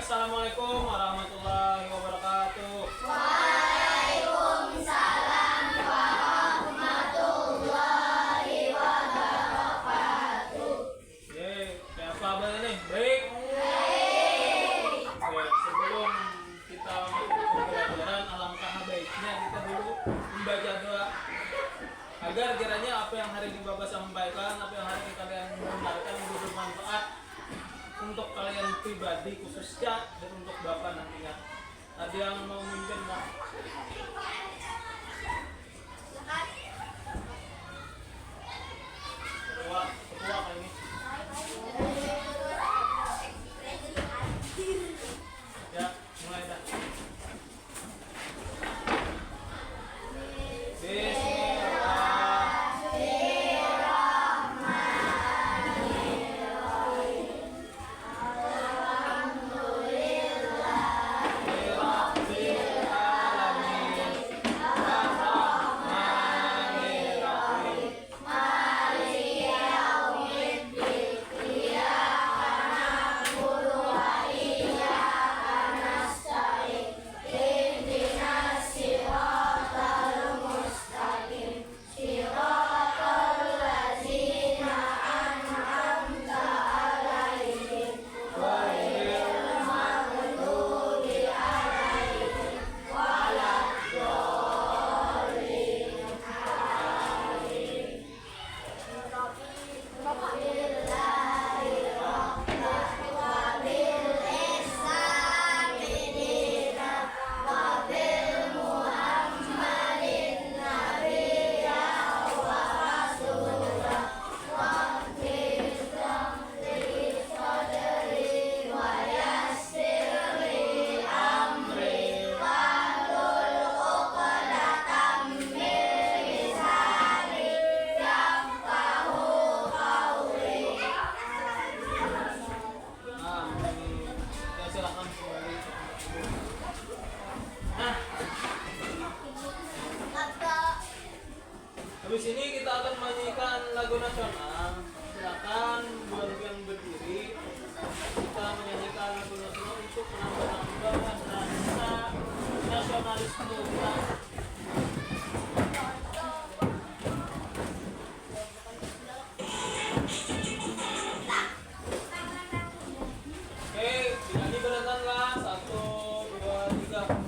Assalamualaikum warahmatullahi wabarakatuh. Waalaikumsalam warahmatullahi wabarakatuh. Kayak apa kabar ini? Baik. Oke, sebelum kita masuk ke pelajaran, alangkah baiknya kita dulu membaca doa agar kiranya apa yang hari ini Bapak sampaikan, apa yang hari ini kalian mendengarkan bermanfaat untuk kalian pribadi khususnya dan untuk Bapak nantinya. Ada yang mau memimpin Pak? Ketua kali ini. Ya, mulai dah. Habis ini kita akan menyanyikan lagu nasional. Silakan buat yang berdiri. Kita menyanyikan lagu nasional untuk menambah-nambah rasa nasionalisme kita. Oke, dinyanyi berenanglah. 1, 2, 3.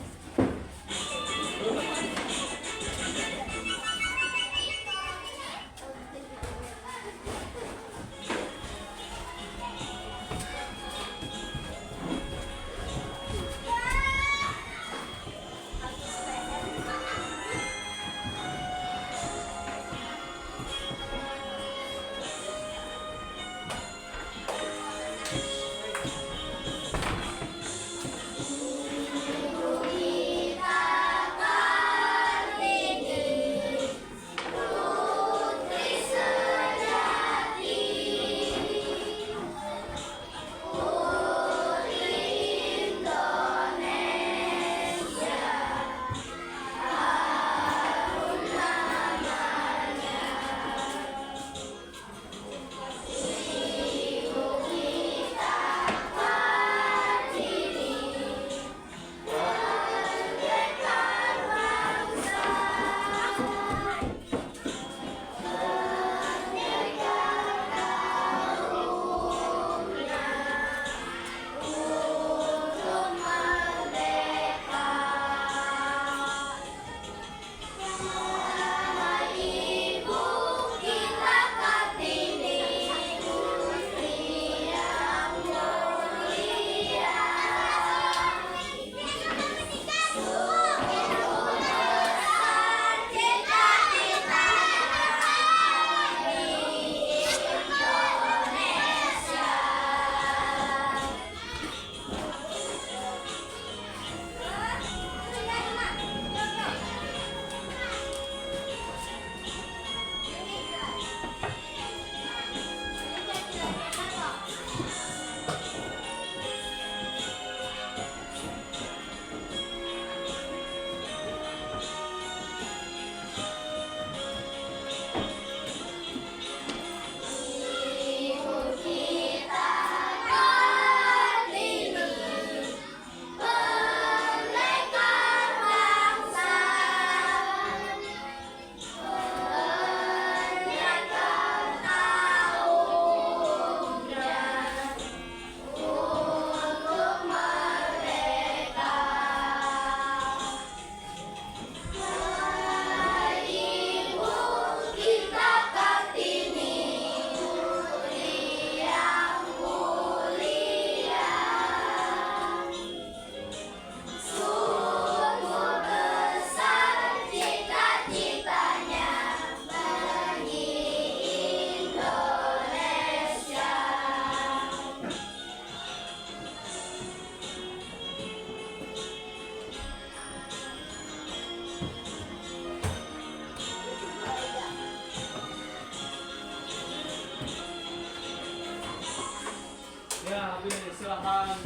istirahat.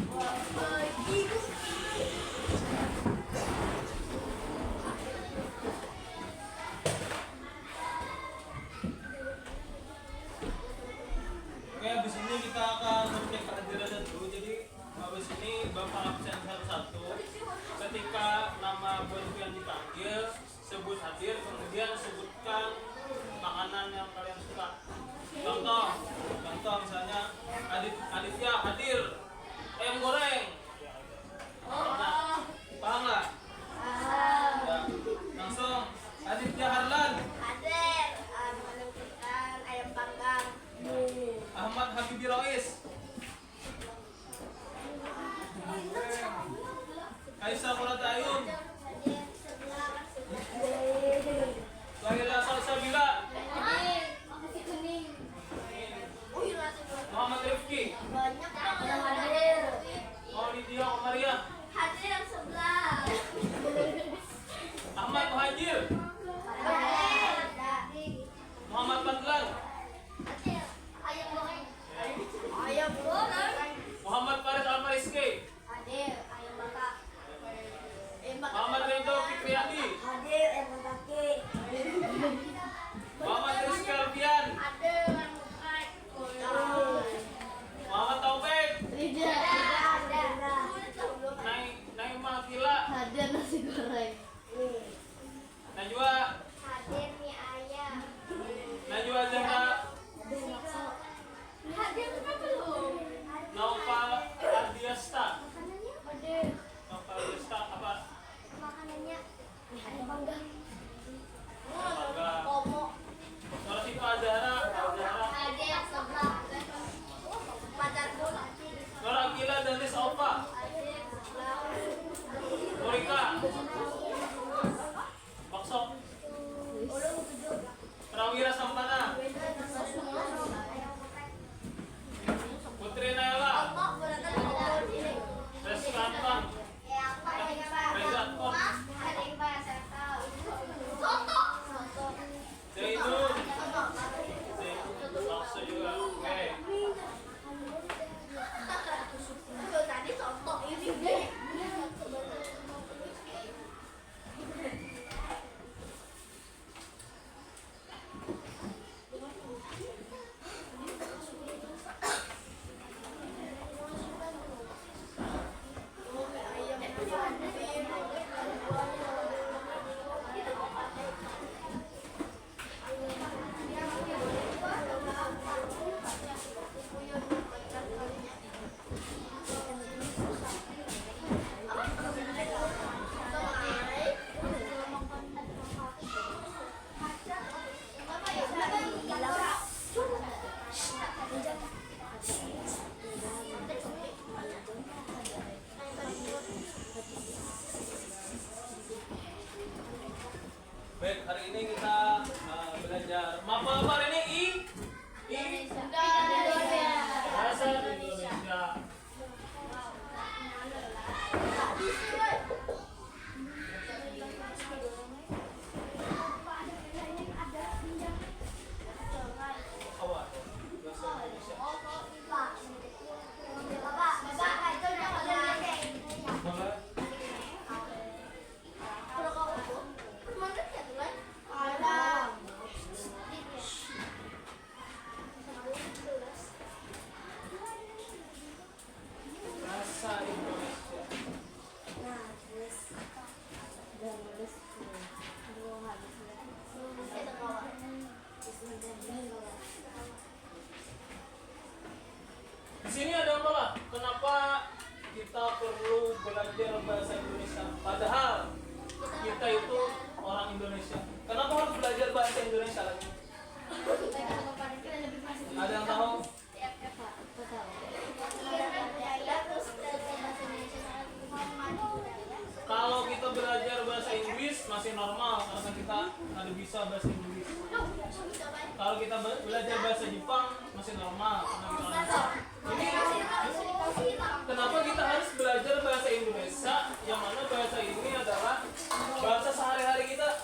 Oke, habis ini kita akan mengecek kehadiran dulu. Jadi habis ini Bapak absen satu-satu. Ketika nama baru yang dipanggil, sebut hadir, kemudian sebutkan makanan yang kalian suka. Contoh misalnya Aditya hadir, ayam goreng. Nah, paham nggak? Ya, langsung Aditya Harlan. Hadir, menentukan ayam panggang. Ahmad Habibi Rois. Aisyah Muratayun. Lahirlah Salsabila. Muhammad Rifki. Banyak yang hadir. Maulidia Omaria. Hadir yang sebelah. Ahmad Muhajir. Hadir. Muhammad Fadlan. Hadir. Ayam goreng. Ayam goreng. Muhammad Farid Al-Mariski. Hadir. Ayam bakar. Muhammad Ridho Fikriyadi. Hadir. Ayam kaki. Muhammad Rizky Alfian. Hadir. Ayam bakar. Muhammad Taufik. Ada. Naimah Gila. Hadir nasi goreng. Najwa. Hadir mie ayam. Najwa Zahra. Hadir kenapa lu? Naufal Ardiasta. Hadir. Naufal Ardiasta apa? Makanannya ayam panggang. Panggang. Komo. Norsifa Zahra. Hadir yang sebelah. Pacarku. Nora Gila dan Lis Alfa. Hadir sebelah. Morika. Bakso. Prawira Sampana. Putri Naila. Reskanta. Reza Tom. Zainun. Bakso juga. Oke. Tadi contoh ini deh. Baik, hari ini kita belajar mapa apa hari ini? Bahasa Indonesia. Awal. Bahasa Indonesia. Maka bahasa Indonesia. Di sini ada apa lah? Kenapa kita perlu belajar bahasa Indonesia? Padahal kita itu orang Indonesia. Kenapa harus belajar bahasa Indonesia lagi? Ada yang tahu? Kalau kita belajar bahasa Inggris masih normal karena kita ada bisa bahasa Inggris. Kalau kita belajar bahasa Jepang masih normal karena kita bisa. Jadi kenapa kita harus belajar bahasa Indonesia yang mana bahasa ini adalah bahasa sehari-hari kita?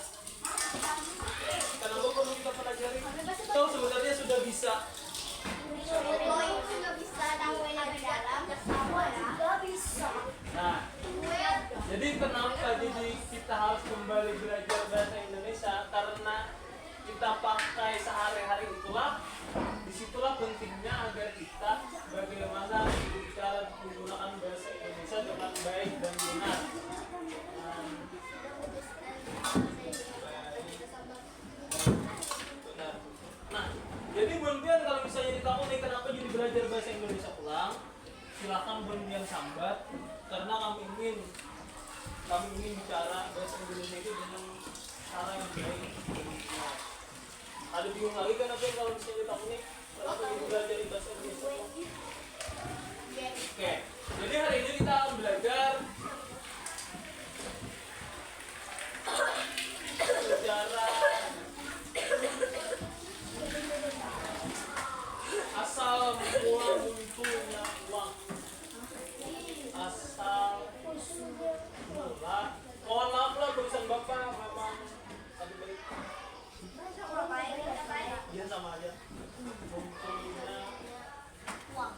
Kenapa perlu kita pelajari? Tahu sebenarnya sudah bisa. Sudah bisa tahu yang di dalam. kenapa jadi kita harus kembali belajar bahasa Indonesia? Karena kita pakai sehari-hari itulah, disitulah pentingnya agar kita bagaimana cara menggunakan bahasa Indonesia dengan baik dan benar. Benar. Nah, jadi Bonbian kalau misalnya ditamu nih kenapa jadi belajar bahasa Indonesia ulang, silakan Bonbian sambat karena kami ingin bicara bahasa Indonesia itu dengan cara yang baik. Nah, ada bingung lagi kan apa kalau misalnya kamu nih kenapa ingin belajar bahasa Indonesia? Oke, jadi hari ini kita akan belajar secara asal mula munculnya uang. Asal mula, mohon maaf lah tulisan bapak memang tadi baik. Iya sama aja. Munculnya uang.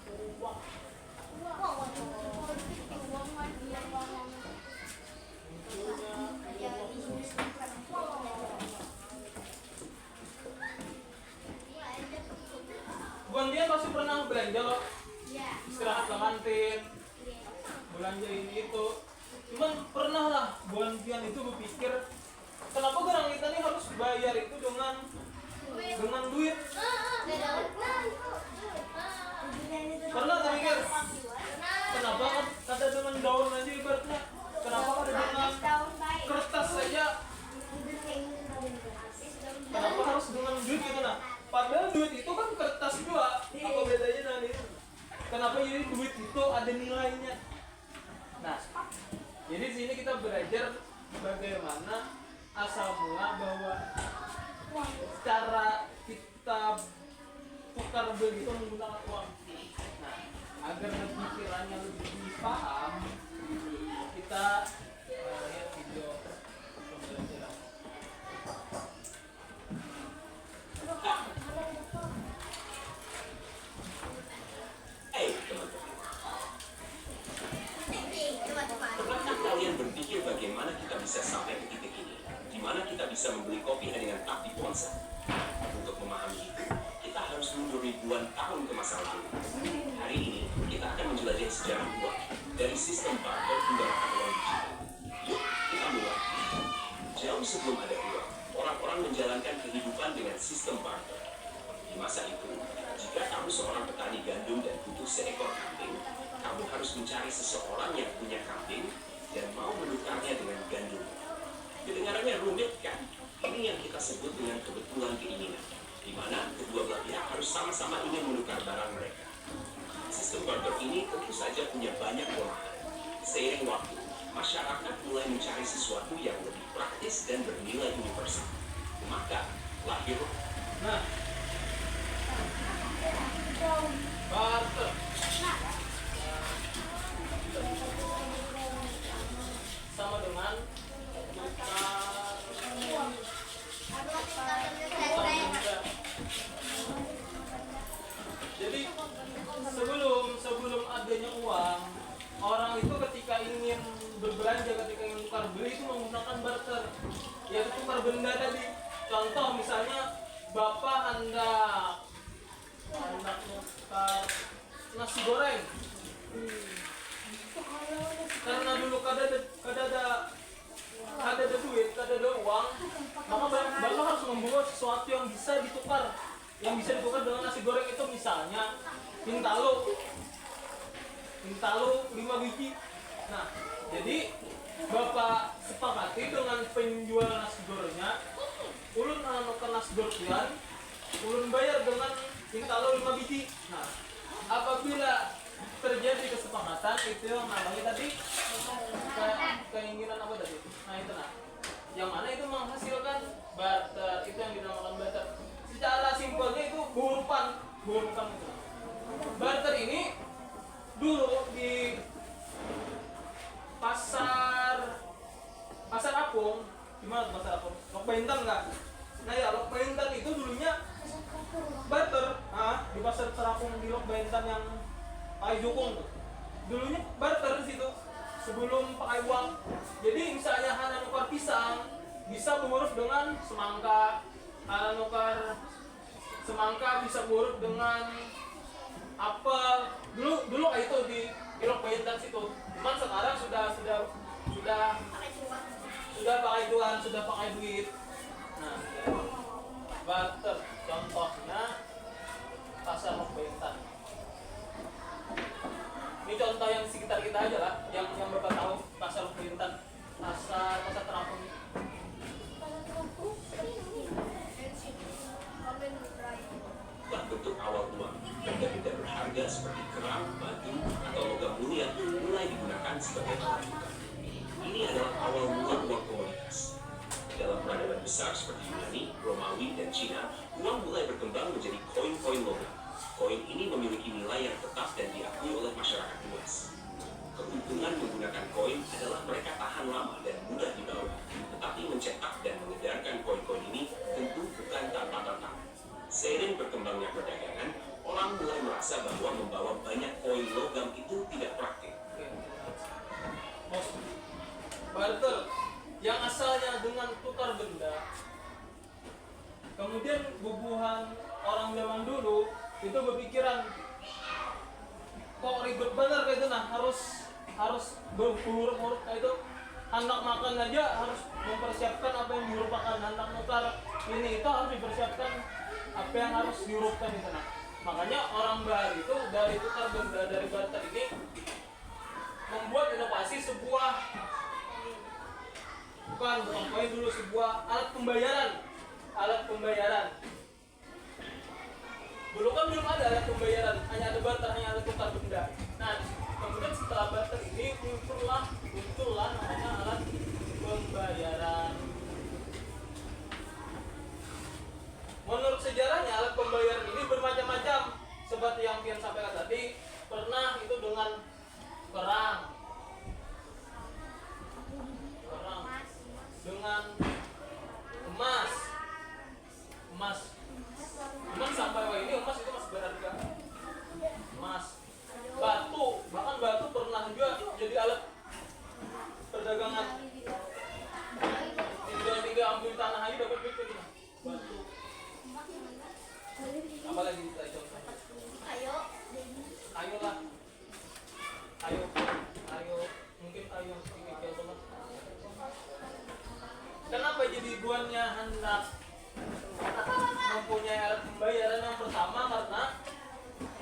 Buan dia pasti pernah belanja loh, istirahat ke kantin, belanja ini itu. Cuman pernah lah Buan Bian itu berpikir, kenapa orang kita ini harus bayar itu dengan duit? Pernah tak mikir? Kenapa kata dengan daun aja ibaratnya? Kenapa ada dengan kertas saja? Kenapa harus dengan duit gitu nah? Padahal duit itu kan kertas juga. Apa bedanya nanti? Kenapa jadi duit itu ada nilainya? Nah, jadi di sini kita belajar bagaimana asal mula bahwa cara kita tukar beli itu menggunakan uang. Nah, agar pikirannya lebih paham, kita lihat video pembelajaran. Pernahkah kalian berpikir bagaimana kita bisa sampai ke titik ini? Di mana kita bisa membeli kopi hanya dengan tap di ponsel? Untuk memahami itu, kita harus mundur ribuan tahun ke masa lalu. Hari ini, kita akan menjelajahi sejarah uang dari sistem barter hingga uang digital. Yuk, kita mulai. Jauh sebelum ada uang, orang-orang menjalankan kehidupan dengan sistem barter. Di masa itu, jika kamu seorang petani gandum dan butuh seekor kambing, kamu harus mencari seseorang yang punya kambing dan mau menukarnya dengan gandum. Kedengarannya rumit kan? Ini yang kita sebut dengan kebetulan keinginan, di mana kedua belah pihak harus sama-sama ingin menukar barang mereka. Sistem barter ini tentu saja punya banyak kelemahan. Seiring waktu, masyarakat mulai mencari sesuatu yang lebih praktis dan bernilai universal. Maka, lahir. Nah, barter. Sama dengan jadi sebelum adanya uang, orang itu ketika ingin berbelanja, ketika ingin tukar beli itu menggunakan barter, yaitu tukar benda tadi. Contoh misalnya bapak hendak nukar nasi goreng, karena dulu kada ada duit, kada ada uang, maka bapak harus membawa sesuatu yang bisa ditukar dengan nasi goreng itu. Misalnya pintalo 5 biji. Nah, jadi bapak sepakati dengan penjual nasi gorengnya, ulun nukar nasi goreng, ulun bayar dengan pintalo 5 biji. Nah, apabila terjadi kesepakatan itu yang namanya tadi keinginan apa tadi? Nah itu nah, yang mana itu menghasilkan barter, itu yang dinamakan barter. Secara simpelnya itu burukan itu. Barter ini dulu di pasar Apung, gimana tuh pasar Apung? Lok Baintan nggak? Nah ya Lok Baintan itu dulunya barter. Di pasar Apung di Lok Baintan yang Jukung tuh. Dulunya barter di situ. sebelum pakai uang. Jadi misalnya hana nukar pisang bisa berhuruf dengan semangka, hana nukar semangka bisa berhuruf dengan apel. Dulu kayak itu di Ilok Bayintan situ. Cuman sekarang sudah pakai uang, sudah pakai duit. Nah, barter contohnya pasar Ilok Bayintan. Ini contoh yang sekitar kita aja lah, yang Bapak tahu pasar Ilok Bayintan, pasar terapung. Bentuk awal uang, benda-benda berharga seperti kerang, batu, atau logam mulia mulai digunakan sebagai alat tukar. Ini adalah awal mula uang komoditas. Dalam peradaban besar seperti Yunani, Romawi, dan Cina, uang mulai berkembang menjadi koin-koin logam. Koin ini memiliki nilai yang tetap dan diakui oleh masyarakat luas. Keuntungan menggunakan koin adalah mereka tahan lama dan mudah dibawa. Tetapi mencetak dan mengedarkan koin-koin ini tentu bukan tanpa tantangan. Seiring berkembangnya perdagangan, orang mulai merasa bahwa membawa banyak koin logam itu tidak praktik. Barter yang asalnya dengan tukar benda, kemudian bubuhan orang zaman dulu itu berpikiran, kok ribet bener kayak itu, nah harus berhuruf-huruf kayak itu. Hendak makan aja harus mempersiapkan apa yang dirupakan, hendak nukar ini itu harus dipersiapkan apa yang harus dihurufkan di sana. Makanya orang Bali itu dari tukar benda, dari barter ini membuat inovasi sebuah bukan koin dulu, sebuah alat pembayaran. Dulu kan belum ada alat pembayaran, hanya ada barter, hanya ada tukar benda. Nah, kemudian setelah barter ini muncullah namanya alat pembayaran. Menurut sejarahnya alat pembayaran ini bermacam-macam. Seperti yang Pian sampaikan tadi, pernah itu dengan kerang, dengan emas. Cuman sampai wah ini emas itu masih berharga. Emas, batu, bahkan batu pernah juga jadi alat perdagangan. Tinggal ambil tanah aja dapat duit gitu. Batu. Apa lagi kita contoh? Ayo lah. Mungkin ayo sedikit ya. Kenapa jadi buannya hendak mempunyai alat pembayaran? Yang pertama karena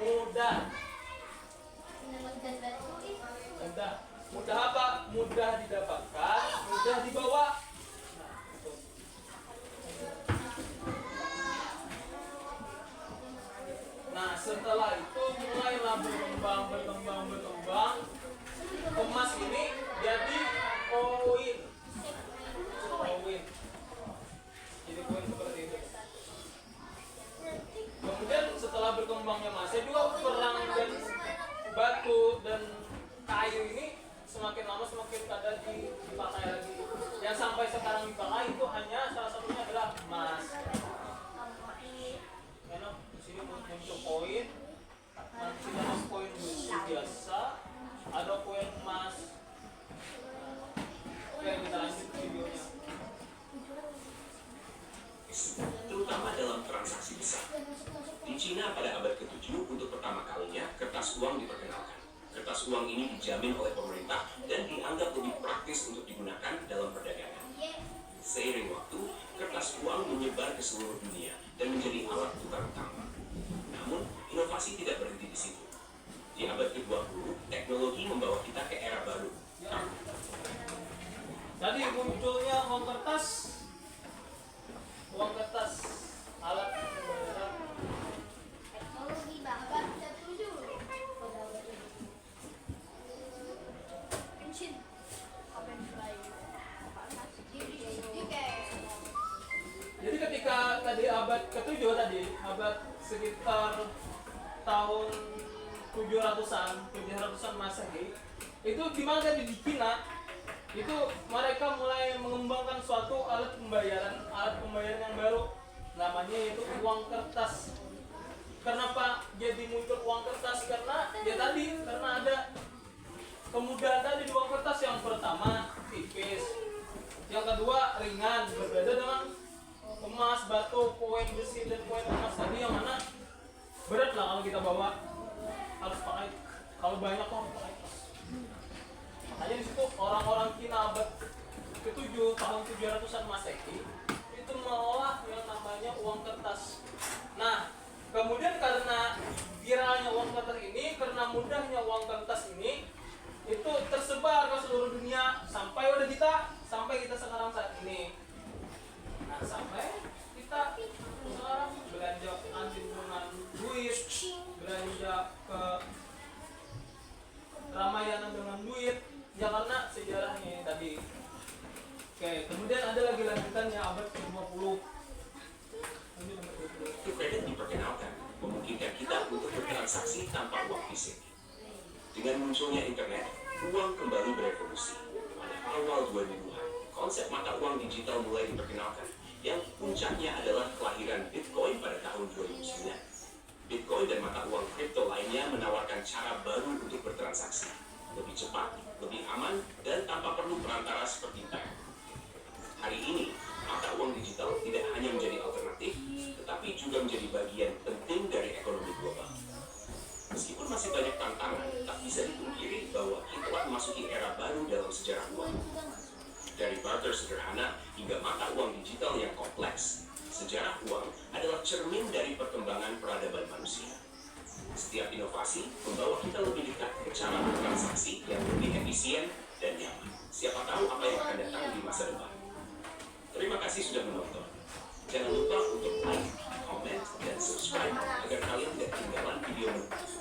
mudah apa? Mudah didapatkan, mudah dibawa. Nah, setelah itu mulailah berkembang. Emas ini jadi koin. Jadi koin seperti itu. Kemudian setelah berkembangnya emasnya juga perang dan batu dan kayu ini semakin lama semakin kadang dipakai lagi. Yang sampai sekarang dipakai itu hanya salah satunya adalah emas. Enak, di sini muncul koin. Nanti ada koin biasa, ada koin emas. Oke, kita lanjut videonya. Terutama dalam transaksi besar. Di Cina pada abad ke-7 untuk pertama kalinya kertas uang diperkenalkan. Kertas uang ini dijamin oleh pemerintah dan dianggap lebih praktis untuk digunakan dalam perdagangan. Seiring waktu, kertas uang menyebar ke seluruh dunia dan menjadi alat tukar utama. Namun, inovasi tidak berhenti di situ. Di abad ke-20, teknologi membawa kita ke era baru. Tadi munculnya uang kertas, alat pembayaran. Teknologi bahkan setuju. Pension. Jadi ketika tadi abad ke-7 tadi, abad sekitar tahun 700-an Masehi, itu di mana tadi di Cina, itu mereka mulai mengembangkan suatu alat pembayaran yang baru, namanya yaitu uang kertas. Kenapa jadi muncul uang kertas? Karena ya tadi, karena ada kemudahan tadi di uang kertas. kedua ringan, berbeda dengan emas, batu, koin besi dan koin emas tadi yang mana berat lah kalau kita bawa, harus pakai, kalau banyak kok harus pakai tas. Makanya di situ orang-orang Cina abad ke-7 tahun 700-an Masehi itu mengolah yang namanya uang kertas. Nah, kemudian karena viralnya uang kertas ini, karena mudahnya uang kertas ini, itu tersebar ke seluruh dunia sampai kita sekarang saat ini. Nah, sampai kita sekarang belanja kantin dengan duit, belanja ke Ramayana dengan duit, ya karena sejarahnya ini tadi. Oke, kemudian ada lagi lanjutannya abad ke-20. Kartu kredit diperkenalkan, memungkinkan kita untuk bertransaksi tanpa uang fisik. Dengan munculnya internet, uang kembali berevolusi. Pada awal 2000-an, konsep mata uang digital mulai diperkenalkan, yang puncaknya adalah kelahiran Bitcoin pada tahun 2009. Bitcoin dan mata uang kripto lainnya menawarkan cara baru untuk bertransaksi, lebih cepat, lebih aman, dan tanpa perlu perantara seperti bank. Hari ini, mata uang digital tidak hanya menjadi alternatif, tetapi juga menjadi bagian penting dari ekonomi global. Meskipun masih banyak tantangan, tak bisa dipungkiri bahwa kita telah memasuki era baru dalam sejarah uang. Dari barter sederhana hingga mata uang digital yang kompleks, sejarah uang adalah cermin dari perkembangan peradaban manusia. Setiap inovasi membawa kita lebih dekat ke cara bertransaksi yang lebih efisien dan nyaman. Siapa tahu apa yang akan datang di masa depan. Terima kasih sudah menonton. Jangan lupa untuk like, comment, dan subscribe agar kalian tidak ketinggalan video berikutnya.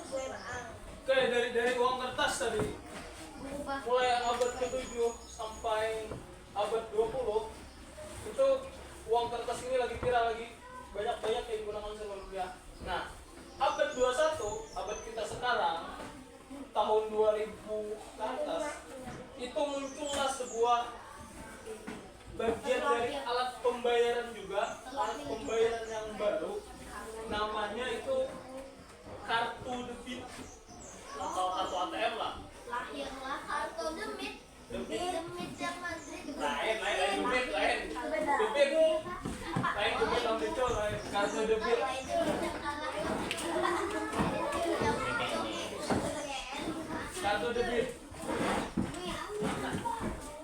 Oke, dari uang kertas tadi, mulai abad ke-7 sampai abad 20, itu uang kertas ini lagi viral, lagi banyak yang digunakan sama rupiah. Nah, abad 21, abad kita sekarang, tahun 2000 ke atas, itu muncullah sebuah bagian dari alat pembayaran juga, alat pembayaran yang baru, namanya itu kartu debit atau kartu ATM lah. Lahirlah kartu demit. Demit yang Madrid. Lain debit, yang betul, kartu debit. Kartu debit.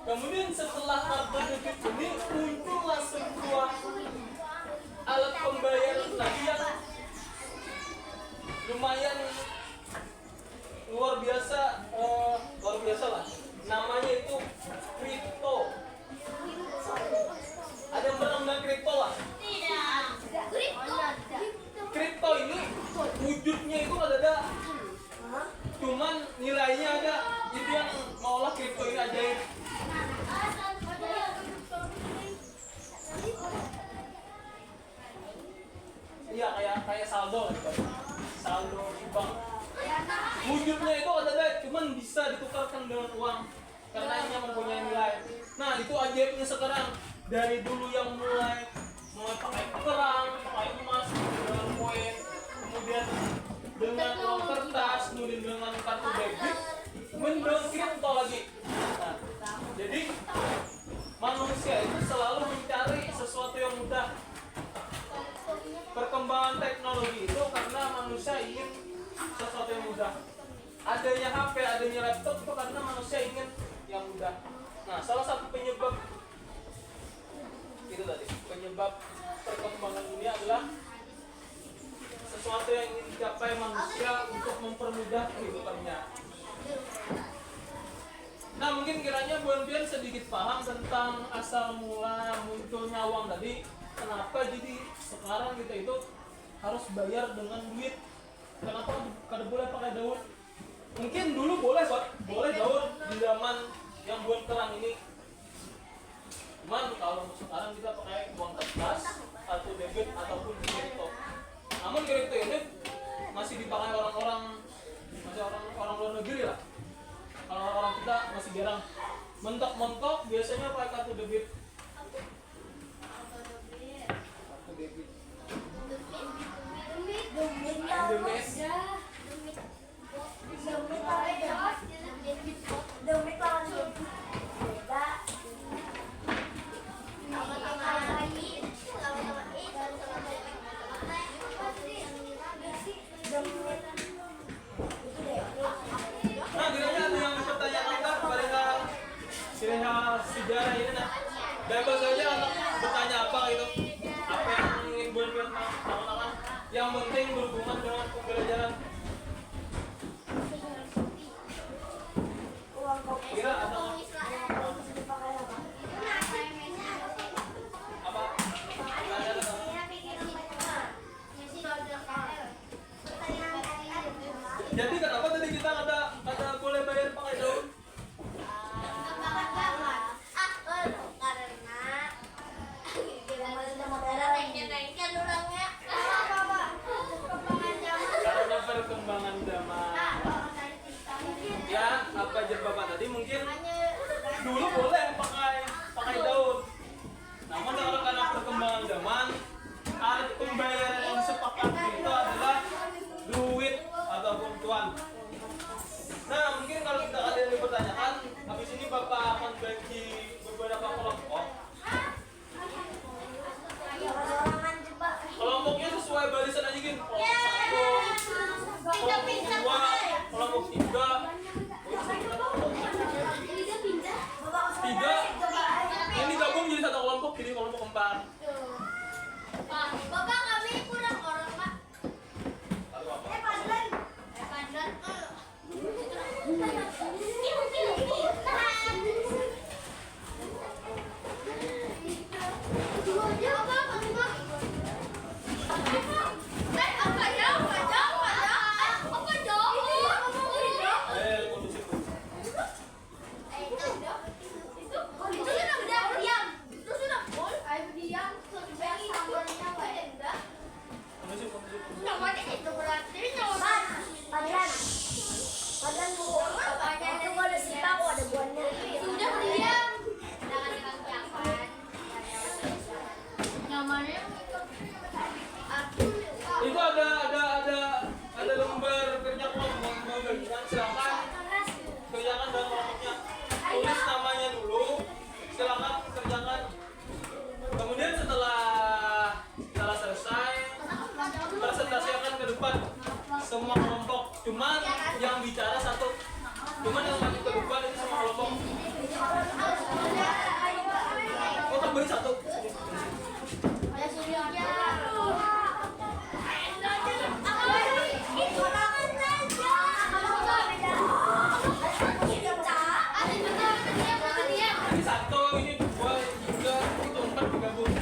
Kemudian setelah kartu debit ini muncullah sebuah alat pembayaran lagi yang lumayan luar biasa lah. Namanya itu kripto. Ada yang pernah dengar kripto lah? Tidak. Kripto ini wujudnya itu ada, cuman nilainya ada. Itu yang maulah kripto ini ajaib. Iya, kayak saldo gitu. Saldo di bank. Wujudnya itu ada, cuman bisa ditukarkan dengan uang karena ini mempunyai nilai. Nah, itu ajaibnya sekarang. Dari dulu yang mulai pakai kerang, pakai emas, dengan koin, kemudian dengan uang kertas, kemudian dengan kartu debit, kemudian kripto lagi. Nah, jadi manusia itu selalu mencari sesuatu yang mudah. Perkembangan teknologi itu karena manusia ingin sesuatu yang mudah. Adanya HP, adanya laptop itu karena manusia ingin yang mudah. Nah, salah satu penyebab itu tadi, penyebab perkembangan dunia adalah sesuatu yang ingin dicapai manusia untuk mempermudah kehidupannya. Nah, mungkin kiranya Bu Envian sedikit paham tentang asal mula munculnya uang tadi. Kenapa jadi sekarang kita itu harus bayar dengan duit? Kenapa kada boleh pakai daun? Mungkin dulu boleh daun di zaman yang buat kerang ini. Cuman kalau sekarang kita pakai uang kertas atau debit ataupun kripto. Namun kripto ini masih dipakai orang-orang luar negeri lah. Kalau orang kita masih jarang. Mentok-mentok biasanya pakai kartu debit. Nah, kiranya ada yang dipertanyakan kan perihal sejarah ini nah. Bebas saja anak bertanya apa gitu. Apa yang ingin buat tahu-tahu. Yang penting berhubungan dengan pembelajaran. Kira ada apa? Jadi kenapa tadi kita kata boleh bayar pakai daun? Karena perkembangan zaman. Ya, apa aja bapak tadi mungkin dulu boleh pakai daun. Namun karena perkembangan zaman, alat pembayaran yang sepakat itu adalah duit ataupun tuan. Nah, mungkin kalau kita ada yang dipertanyakan, habis ini bapak akan bagi beberapa kelompok. Kelompoknya sesuai barisan aja gini. Kelompok 1, kelompok 2, kelompok 3. Ini gabung jadi satu kelompok, jadi kelompok 4. Bapak kami kurang orang pak. Lalu apa? Pandan. Kondusif. Kondusif. Sudah diam. Nyamannya Itu ada lembar kerja kelompok mau bagikan, silakan kerjakan dalam kelompoknya. Tulis namanya dulu, silakan kerjakan. Kemudian setelah selesai, presentasikan ke depan semua kelompok. Cuman yang bicara satu, cuman yang maju ke depan itu semua kelompok. Oh, tambahin satu. Ini satu, ini 2, ini 3, itu 4 digabung.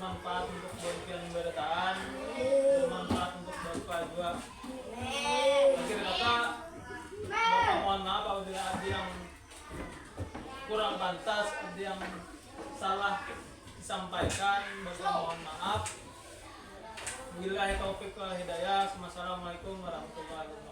bermanfaat untuk yang berataan, bermanfaat untuk Bapak juga. Akhir kata, Bapak mohon maaf apabila ada yang kurang pantas, ada yang salah disampaikan, Bapak mohon maaf. Wabillahi taufiq wal hidayah. Wassalamualaikum warahmatullahi wabarakatuh.